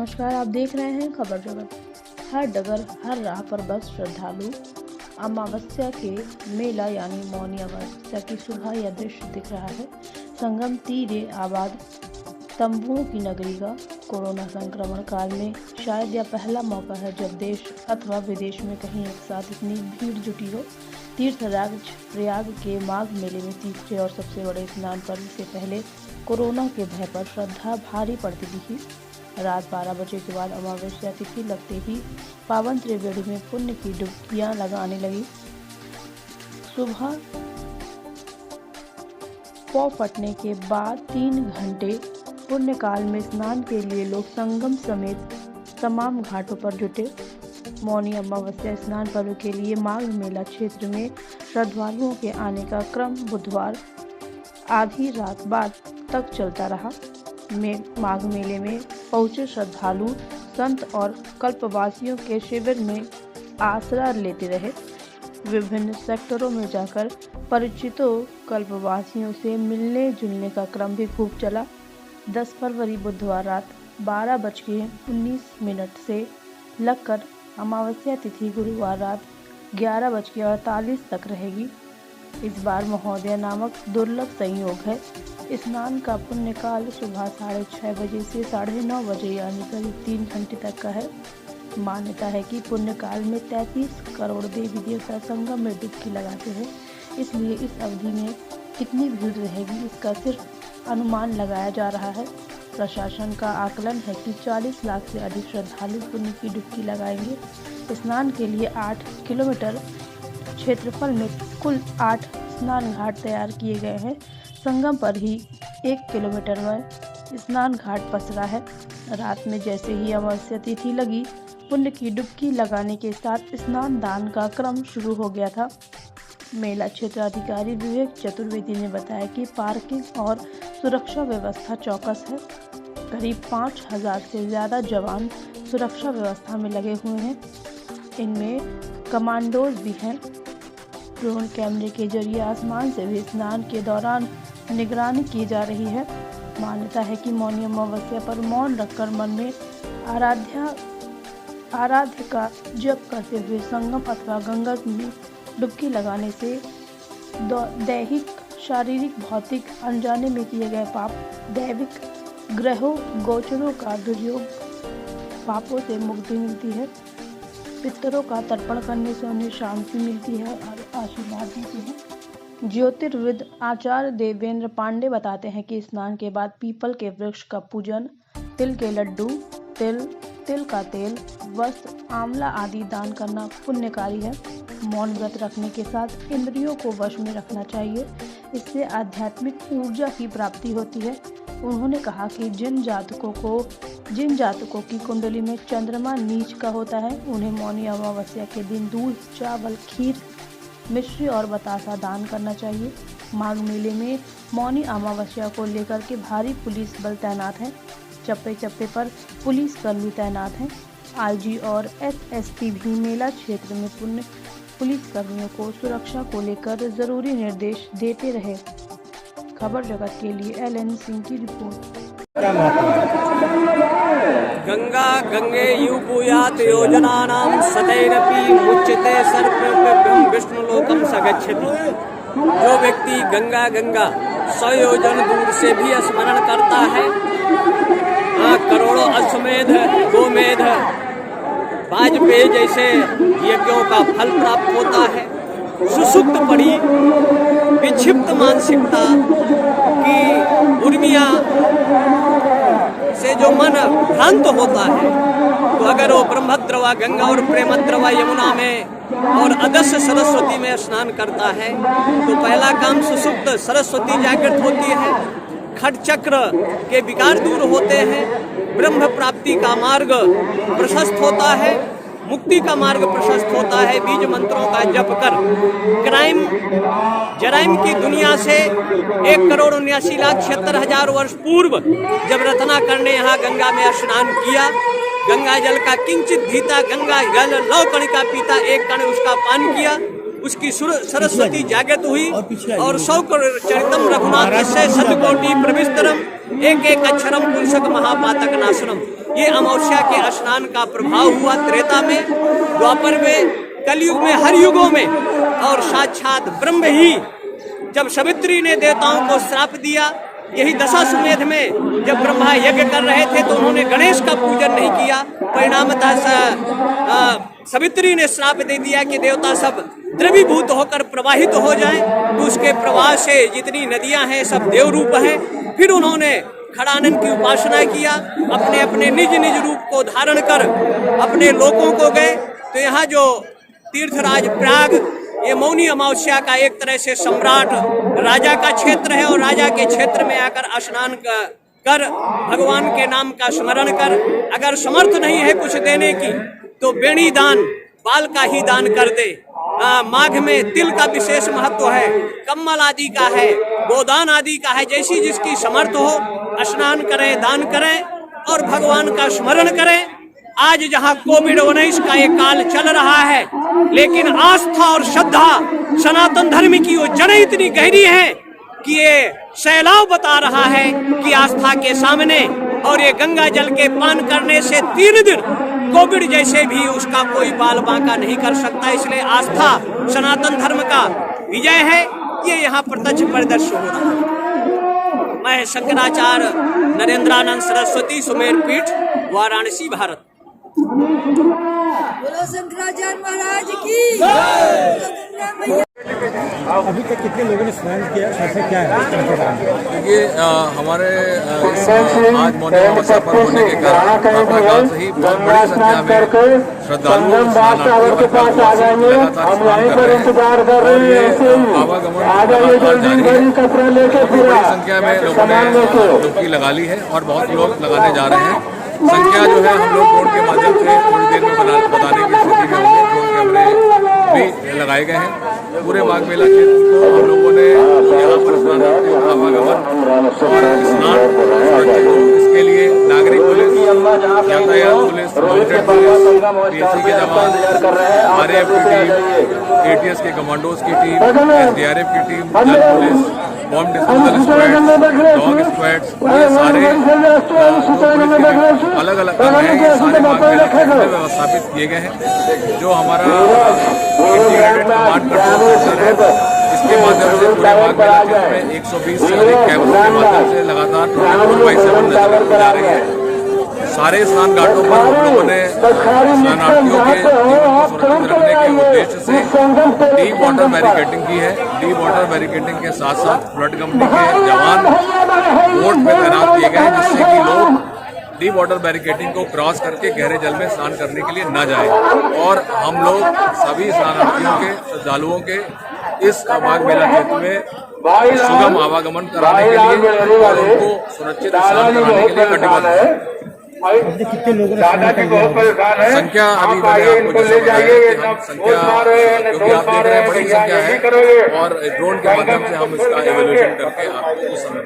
नमस्कार, आप देख रहे हैं खबर जगत। हर डगर हर राह पर बस श्रद्धालु। अमावस्या के मेला यानी मौनी अमावस्या की सुबह यह दृश्य दिख रहा है। संगम तीरे आबाद तंबुओं की नगरी का कोरोना संक्रमण काल में शायद यह पहला मौका है जब देश अथवा विदेश में कहीं एक साथ इतनी भीड़ जुटी हो। तीर्थराज प्रयाग के माघ मेले में तीसरे और सबसे बड़े स्नान पर्व से पहले कोरोना के भय पर श्रद्धा भारी पड़ती दिखी। रात 12 बजे के बाद अमावस्या तिथि लगते ही पावन त्रिवेणी में पुण्य की डुबकियां लगाने लगी। सुबह पौ फटने के बाद 3 घंटे पुण्य काल में स्नान के लिए लोग संगम समेत तमाम घाटों पर जुटे। मौनी अमावस्या स्नान पर्व के लिए माघ मेला क्षेत्र में श्रद्धालुओं के आने का क्रम बुधवार आधी रात बाद तक चलता रहा। माघ मेले में पहुंचे श्रद्धालु संत और कल्पवासियों के शिविर में आसरा लेते रहे। विभिन्न सेक्टरों में जाकर परिचितों कल्पवासियों से मिलने जुलने का क्रम भी खूब चला। 10 फरवरी बुधवार रात 12:19 से लगकर अमावस्या तिथि गुरुवार रात 11:48 तक रहेगी। इस बार महोदय नामक दुर्लभ संयोग है। स्नान का पुण्य काल सुबह 6:30 बजे से 9:30 बजे यानी करीब 3 घंटे तक का है। मान्यता है कि पुण्य काल में 33 करोड़ देवी देवता संगम में डुबकी लगाते हैं, इसलिए इस अवधि में कितनी भीड़ रहेगी इसका सिर्फ अनुमान लगाया जा रहा है। प्रशासन का आकलन है कि 40 लाख से अधिक श्रद्धालु पुण्य की डुबकी लगाएंगे। स्नान के लिए 8 किलोमीटर क्षेत्रफल में कुल 8 स्नान घाट तैयार किए गए हैं। संगम पर ही 1 किलोमीटर में स्नान घाट पसरा है। रात में जैसे ही अमावस्या तिथि लगी, पुण्य की डुबकी लगाने के साथ स्नान दान का क्रम शुरू हो गया था। मेला क्षेत्र अधिकारी विवेक चतुर्वेदी ने बताया कि पार्किंग और सुरक्षा व्यवस्था चौकस है। करीब 5000 से ज़्यादा जवान सुरक्षा व्यवस्था में लगे हुए हैं। इनमें कमांडोज भी हैं। ड्रोन कैमरे के जरिए आसमान से भी स्नान के दौरान निगरानी की जा रही है। मान्यता है कि मौनी अमावस्या पर मौन रखकर मन में आराध्य का जप करते हुए संगम अथवा गंगा में डुबकी लगाने से दैहिक, शारीरिक, भौतिक अनजाने में किए गए पाप, दैविक ग्रहों गोचरों का दुर्योग, पापों से मुक्ति मिलती है। पितरों का तर्पण करने से उन्हें शांति मिलती है और आशीर्वाद देते हैं। ज्योतिर्विद आचार्य देवेंद्र पांडे बताते हैं कि स्नान के बाद पीपल के वृक्ष का पूजन, तिल के लड्डू, तिल का तेल, वस्त्र, आंवला आदि दान करना पुण्यकारी है। मौन व्रत रखने के साथ इंद्रियों को वश में रखना चाहिए, इससे आध्यात्मिक ऊर्जा की प्राप्ति होती है। उन्होंने कहा कि जिन जातकों की कुंडली में चंद्रमा नीच का होता है, उन्हें मौनी अमावस्या के दिन दूध, चावल, खीर, मिश्री और बतासा दान करना चाहिए। माघ मेले में मौनी अमावस्या को लेकर के भारी पुलिस बल तैनात है। चप्पे चप्पे पर पुलिस कर्मी तैनात हैं। आईजी और एसएसपी भी मेला क्षेत्र में पुलिस कर्मियों को सुरक्षा को लेकर जरूरी निर्देश देते रहे। खबर जगत के लिए LN सिंह की रिपोर्ट। गंगा गंगे युपूयात योजनानां सतैरपि मुच्यते सर्वं विष्णुलोकं स गच्छति। जो व्यक्ति गंगा 100 योजन दूर से भी स्मरण करता है, करोड़ों अश्वमेध, गोमेध, वाजपेयी जैसे यज्ञों का फल प्राप्त होता है। सुसुप्त पड़ी विक्षिप्त मानसिकता की उर्मियां से जो मन भ्रांत होता है, तो अगर वो ब्रह्मद्रवा गंगा और प्रेमद्रवा यमुना में और अदस्य सरस्वती में स्नान करता है, तो पहला काम सुसुप्त सरस्वती जागृत होती है, खट चक्र के विकार दूर होते हैं, ब्रह्म प्राप्ति का मार्ग प्रशस्त होता है, मुक्ति का मार्ग प्रशस्त होता है। बीज मंत्रों का जप कर जराइम की दुनिया से 1,79,76,000 वर्ष पूर्व जब रत्नाकर ने यहाँ गंगा में स्नान किया, गंगा जल का किंचित धीता, गंगा जल लौ कणिका पीता, 1 कण उसका पान किया, उसकी सरस्वती जागृत हुई और 100 चरितम रघुनाथ से शतकोटि प्रविस्तरम एक एक अक्षरम पुरुषक महापातक नाशनम। ये अमावस्या के स्नान का प्रभाव हुआ त्रेता में, द्वापर में, कलयुग में, हर युगों में। और साक्षात ब्रह्म ही जब सावित्री ने देवताओं को श्राप दिया, यही दशाश्वमेध में जब ब्रह्मा यज्ञ कर रहे थे तो उन्होंने गणेश का पूजन नहीं किया, परिणामतः सावित्री ने श्राप दे दिया कि देवता सब द्रवीभूत होकर प्रवाहित हो जाएं। तो उसके प्रवाह से जितनी नदियां हैं सब देव रूप हैं। फिर उन्होंने खड़ानन की उपासना किया, अपने अपने निज निज रूप को धारण कर अपने लोकों को गए। तो यहाँ जो तीर्थराज प्रयाग, ये मौनी अमावस्या का एक तरह से सम्राट राजा का क्षेत्र है, और राजा के क्षेत्र में आकर स्नान कर भगवान के नाम का स्मरण कर, अगर समर्थ नहीं है कुछ देने की तो बेणी दान, बाल का ही दान कर दे। माघ में तिल का विशेष महत्व है, कम्मल आदि का है, गोदान आदि का है। जैसी जिसकी समर्थ हो स्नान करें, दान करें और भगवान का स्मरण करें। आज जहां कोविड-19 का एक काल चल रहा है, लेकिन आस्था और श्रद्धा सनातन धर्म की वो जड़ें इतनी गहरी हैं कि ये सैलाब बता रहा है कि आस्था के सामने, और ये गंगा जल के पान करने से 3 दिन कोविड जैसे भी उसका कोई बाल बांका नहीं कर सकता। इसलिए आस्था सनातन धर्म का विजय है, ये यहाँ प्रत्यक्ष परिदृश्य हो रहा है। मैं शंकराचार्य नरेंद्रानंद सरस्वती, सुमेर पीठ, वाराणसी, भारत। बोलो शंकराचार्य महाराज की। अभी तक कितने लोगों ने स्नान किया, कैसे क्या है? देखिए, हमारे इस आज मौनी अमावस्या पर होने के कारण प्रातःकाल से ही बहुत बड़ी संख्या में श्रद्धालुओं स्नानार्थियों के पास लगातार स्नान कर रहे हैं, और ये आवागमन लगातार जारी है। बड़ी संख्या में लोगों ने डुबकी लगा ली है और बहुत लोग लगाने जा रहे हैं। संख्या जो है हम लोग ड्रोन के माध्यम से थोड़ी देर में बताने की स्थिति में होंगे। ड्रोन कैमरे भी लगाए गए हैं। पूरे माघ मेला क्षेत्र को हम लोगों ने यहाँ पर स्नानार्थियों का आवागमन और स्नान सुरक्षित हो, इसके लिए नागरिक पुलिस, यातायात पुलिस, माउंटेड पुलिस, पीएसी के जवान, आरएएफ की टीम, एटीएस के कमांडोज की टीम, एसडीआरएफ की टीम, जल police, bomb disposal squad, dog squads, ये सारे अलग अलग काम हैं। ये सारे माघ मेला क्षेत्र में व्यवस्थापित किए गए हैं। जो हमारा इंटीग्रेटेड कमांड कंट्रोल सेंटर है, इसके माध्यम से पूरे माघ मेला क्षेत्र में 120 से अधिक कैमरों के माध्यम से लगातार 24/7 नजर जा रही है। सारे स्नान घाटों पर हम लोगों ने स्नानार्थियों के जीवन को सुरक्षित रखने के उद्देश्य से डीप वाटर बैरिकेडिंग की है। डीप वाटर बैरिकेडिंग के साथ साथ फ्लड कंपनी के जवान बोट में तैनात किए गए हैं, जिससे कि लोग डीप वाटर बैरिकेडिंग को क्रॉस करके गहरे जल में स्नान करने के लिए न जाए। और हम लोग सभी स्नानार्थियों के, श्रद्धालुओं के इस माघ मेला क्षेत्र में सुगम आवागमन कराने के लिए और उनको सुरक्षित स्नान कराने के लिए कटिबद्ध है। कितने लोगों ने संख्या अभी मैंने आपको जैसे बताया कि हम संख्या, क्योंकि आप देख रहे हैं बड़ी संख्या है, और ड्रोन के माध्यम से हम इसका इवैल्यूएशन करके आपको उस समय